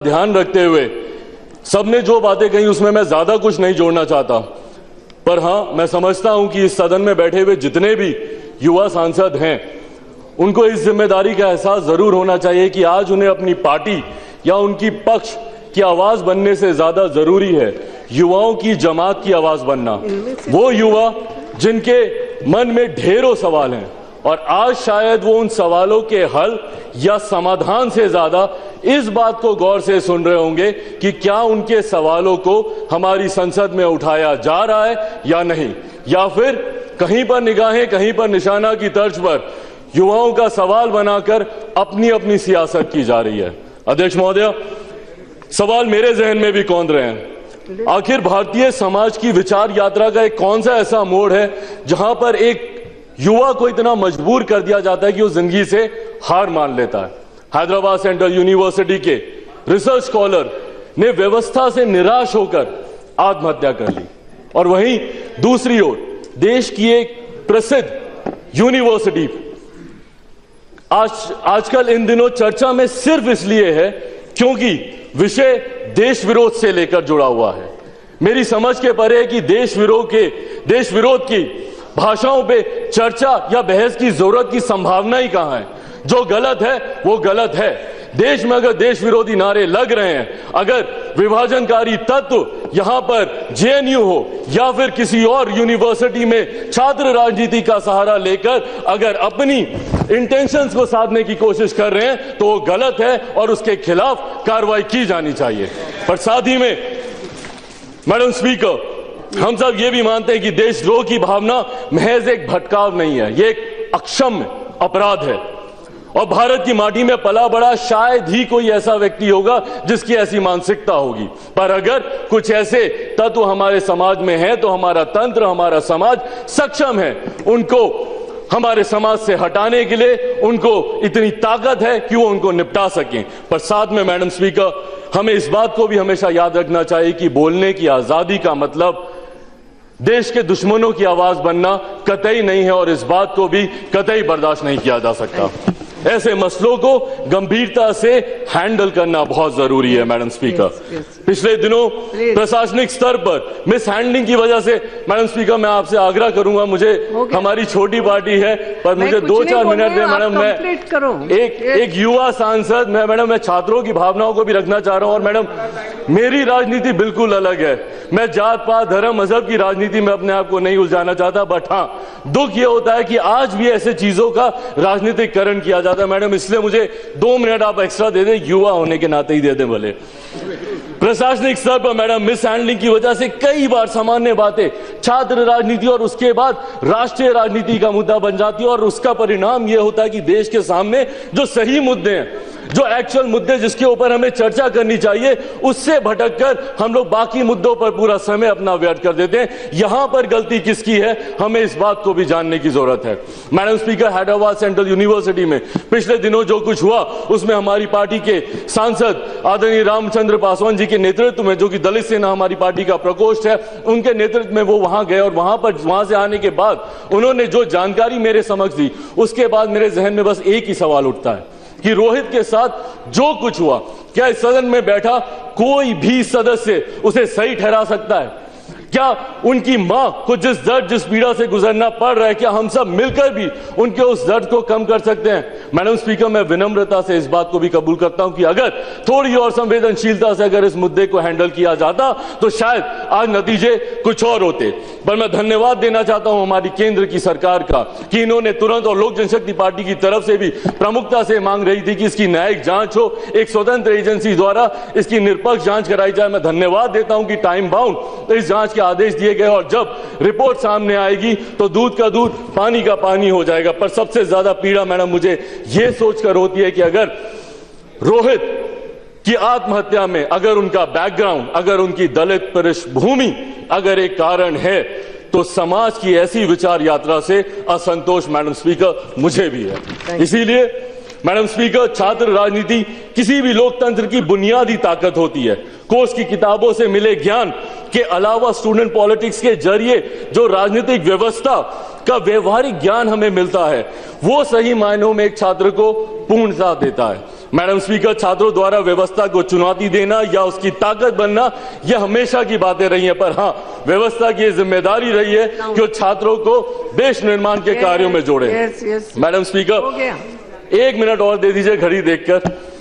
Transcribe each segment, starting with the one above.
ध्यान रखते हुए सबने जो बातें कही उसमें मैं ज्यादा कुछ नहीं जोड़ना चाहता, पर हां, मैं समझता हूं कि इस सदन में बैठे हुए जितने भी युवा सांसद हैं उनको इस जिम्मेदारी का एहसास जरूर होना चाहिए कि आज उन्हें अपनी पार्टी या उनकी पक्ष की आवाज बनने से ज्यादा जरूरी है युवाओं की जमात की आवाज बनना। वो युवा जिनके मन में ढेरों सवाल हैं और आज शायद वो उन सवालों के हल या समाधान से ज्यादा इस बात को गौर से सुन रहे होंगे कि क्या उनके सवालों को हमारी संसद में उठाया जा रहा है या नहीं, या फिर कहीं पर निगाहें कहीं पर निशाना की तर्ज पर युवाओं का सवाल बनाकर अपनी अपनी सियासत की जा रही है। अध्यक्ष महोदय, सवाल मेरे जहन में भी कौंध रहे हैं, आखिर भारतीय समाज की विचार यात्रा का एक कौन सा ऐसा मोड़ है जहां पर एक युवा को इतना मजबूर कर दिया जाता है कि वो जिंदगी से हार मान लेता है। हैदराबाद सेंट्रल यूनिवर्सिटी के रिसर्च स्कॉलर ने व्यवस्था से निराश होकर आत्महत्या कर ली, और वहीं दूसरी ओर देश की एक प्रसिद्ध यूनिवर्सिटी आजकल इन दिनों चर्चा में सिर्फ इसलिए है क्योंकि विषय देश विरोध से लेकर जुड़ा हुआ है। मेरी समझ के परे है कि देश विरोध की भाषाओं पे चर्चा या बहस की जरूरत की संभावना ही कहां है। जो गलत है वो गलत है। देश में अगर देश विरोधी नारे लग रहे हैं, अगर विभाजनकारी तत्व यहां पर जेएनयू हो या फिर किसी और यूनिवर्सिटी में छात्र राजनीति का सहारा लेकर अगर अपनी इंटेंशंस को साधने की कोशिश कर रहे हैं तो वो गलत है और उसके खिलाफ कार्रवाई की जानी चाहिए। पर साथ ही में मैडम स्पीकर, हम सब ये भी मानते हैं कि देशद्रोह की भावना महज एक भटकाव नहीं है, ये एक अक्षम्य अपराध है और भारत की माटी में पला बड़ा शायद ही कोई ऐसा व्यक्ति होगा जिसकी ऐसी मानसिकता होगी। पर अगर कुछ ऐसे तत्व हमारे समाज में हैं तो हमारा तंत्र, हमारा समाज सक्षम है उनको हमारे समाज से हटाने के लिए, उनको इतनी ताकत है कि वो उनको निपटा सकें। पर साथ में मैडम स्पीकर, हमें इस बात को भी हमेशा याद रखना चाहिए कि बोलने की आजादी का मतलब देश के दुश्मनों की आवाज बनना कतई नहीं है और इस बात को भी कतई बर्दाश्त नहीं किया जा सकता। ऐसे मसलों को गंभीरता से हैंडल करना बहुत जरूरी है। मैडम स्पीकर, पिछले दिनों प्रशासनिक स्तर पर मिस हैंडलिंग की वजह से, मैडम स्पीकर मैं आपसे आग्रह करूंगा, मुझे हमारी छोटी पार्टी है पर मुझे 2-4 मिनट दें मैडम। मैं एक युवा सांसद, मैं छात्रों की भावनाओं को भी रखना चाह रहा हूं। और मैडम, मेरी राजनीति बिल्कुल अलग है, मैं जात पात धर्म मजहब की राजनीति में अपने आप को नहीं उलझाना चाहता। बट हाँ, दुख यह होता है कि आज भी ऐसे चीजों का राजनीतिकरण किया जाता है। मैडम, इसलिए मुझे 2 मिनट आप एक्स्ट्रा दे दें, युवा होने के नाते ही दे दें भले। प्रशासनिक स्तर पर मैडम मिस हैंडलिंग की वजह से कई बार सामान्य बातें छात्र राजनीति और उसके बाद राष्ट्रीय राजनीति का मुद्दा बन जाती है और उसका परिणाम यह होता है कि देश के सामने जो सही मुद्दे हैं, जो एक्चुअल मुद्दे जिसके ऊपर हमें चर्चा करनी चाहिए, उससे भटककर हम लोग बाकी मुद्दों पर पूरा समय अपना व्यर्थ कर देते हैं। यहां पर गलती किसकी है, हमें इस बात को भी जानने की जरूरत है। Madam speaker, Hyderabad central university में पिछले दिनों जो कुछ हुआ उसमें हमारी पार्टी के सांसद आदरणीय रामचंद्र पासवान जी के नेतृत्व में, जो कि दलित सेना हमारी पार्टी का प्रकोष्ठ है, उनके नेतृत्व में वो वहां गए और वहां से आने के बाद उन्होंने जो जानकारी मेरे समक्ष दी, उसके बाद मेरे जहन में बस एक ही सवाल उठता है कि रोहित के साथ जो कुछ हुआ, क्या इस सदन में बैठा कोई भी सदस्य उसे सही ठहरा सकता है? क्या उनकी मां को जिस दर्द, जिस पीड़ा से गुजरना पड़ रहा है, क्या हम सब मिलकर भी उनके उस दर्द को कम कर सकते हैं? मैडम स्पीकर, मैं विनम्रता से इस बात को भी कबूल करता हूं कि अगर थोड़ी और संवेदनशीलता से अगर इस मुद्दे को हैंडल किया जाता तो शायद आज नतीजे कुछ और होते। पर मैं धन्यवाद देना चाहता हूं हमारी केंद्र की सरकार का कि इन्होंने तुरंत, और लोक जनशक्ति पार्टी की तरफ से भी प्रमुखता से मांग रही थी कि इसकी न्यायिक जांच हो, एक स्वतंत्र एजेंसी द्वारा इसकी निष्पक्ष जांच कराई जाए। मैं धन्यवाद देता हूं कि टाइम बाउंड इस जांच के आदेश दिए गए और जब रिपोर्ट सामने आएगी तो दूध का दूध, पानी का पानी हो जाएगा। पर सबसे ज्यादा पीड़ा मैडम मुझे यह सोचकर होती है कि अगर रोहित की आत्महत्या में अगर उनका बैकग्राउंड, अगर उनकी दलित पृष्ठभूमि अगर एक कारण है, तो समाज की ऐसी विचार यात्रा से असंतोष मैडम स्पीकर मुझे भी है। इसीलिए मैडम स्पीकर, छात्र राजनीति किसी भी लोकतंत्र की बुनियादी ताकत होती है। कोर्स की किताबों से मिले ज्ञान के अलावा स्टूडेंट पॉलिटिक्स के जरिए जो राजनीतिक व्यवस्था का व्यवहारिक ज्ञान हमें मिलता है, वो सही मायनों में एक छात्र को पूर्णता देता है। मैडम स्पीकर, छात्रों द्वारा व्यवस्था को चुनौती देना या उसकी ताकत बनना यह हमेशा की बातें रही हैं, पर हां, व्यवस्था की जिम्मेदारी रही है कि वो छात्रों को देश निर्माण के कार्यों में जोड़े। मैडम स्पीकर, 1 मिनट और दे दीजिए घड़ी देखकर।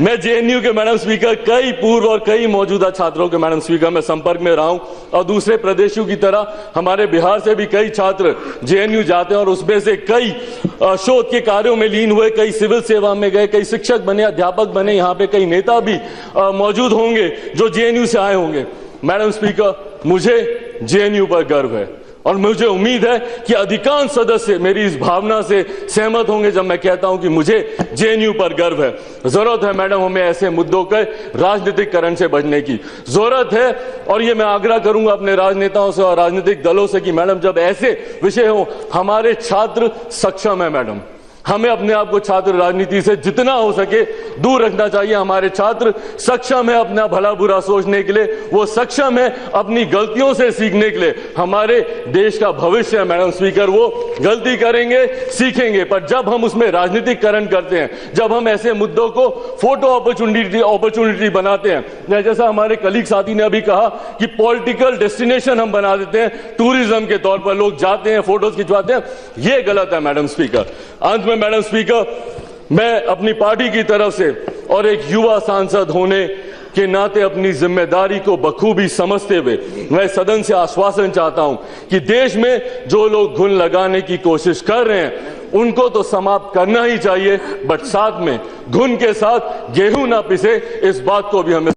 मैं जेएनयू के मैडम स्पीकर कई पूर्व और कई मौजूदा छात्रों के मैडम स्पीकर में संपर्क में रहा हूं और दूसरे प्रदेशों की तरह हमारे बिहार से भी कई छात्र जेएनयू जाते हैं और उसमें से कई शोध के कार्यों में लीन हुए, कई सिविल सेवा में गए, कई शिक्षक बने, अध्यापक बने, यहाँ पे कई नेता भी मौजूद होंगे जो जेएनयू से आए होंगे। मैडम स्पीकर, मुझे जेएनयू पर गर्व है और मुझे उम्मीद है कि अधिकांश सदस्य मेरी इस भावना से सहमत होंगे जब मैं कहता हूं कि मुझे जेएनयू पर गर्व है। जरूरत है मैडम हमें ऐसे मुद्दों के राजनीतिकरण से बचने की जरूरत है और ये मैं आग्रह करूंगा अपने राजनेताओं से और राजनीतिक दलों से कि मैडम जब ऐसे विषय हो, हमारे छात्र सक्षम है मैडम, हमें अपने आप को छात्र राजनीति से जितना हो सके दूर रखना चाहिए। हमारे छात्र सक्षम है अपना भला बुरा सोचने के लिए, वो सक्षम है अपनी गलतियों से सीखने के लिए। हमारे देश का भविष्य है मैडम स्पीकर, वो गलती करेंगे, सीखेंगे, पर जब हम उसमें राजनीतिकरण करते हैं, जब हम ऐसे मुद्दों को फोटो अपॉर्चुनिटी बनाते हैं, जैसा हमारे कलीग साथी ने अभी कहा कि पॉलिटिकल डेस्टिनेशन हम बना देते हैं, टूरिज्म के तौर पर लोग जाते हैं, फोटोज खिंचवाते हैं, ये गलत है मैडम स्पीकर। अंत में मैडम स्पीकर, मैं अपनी पार्टी की तरफ से और एक युवा सांसद होने के नाते अपनी जिम्मेदारी को बखूबी समझते हुए मैं सदन से आश्वासन चाहता हूं कि देश में जो लोग घुन लगाने की कोशिश कर रहे हैं उनको तो समाप्त करना ही चाहिए, बट साथ में घुन के साथ गेहूं ना पिसे, इस बात को भी हमें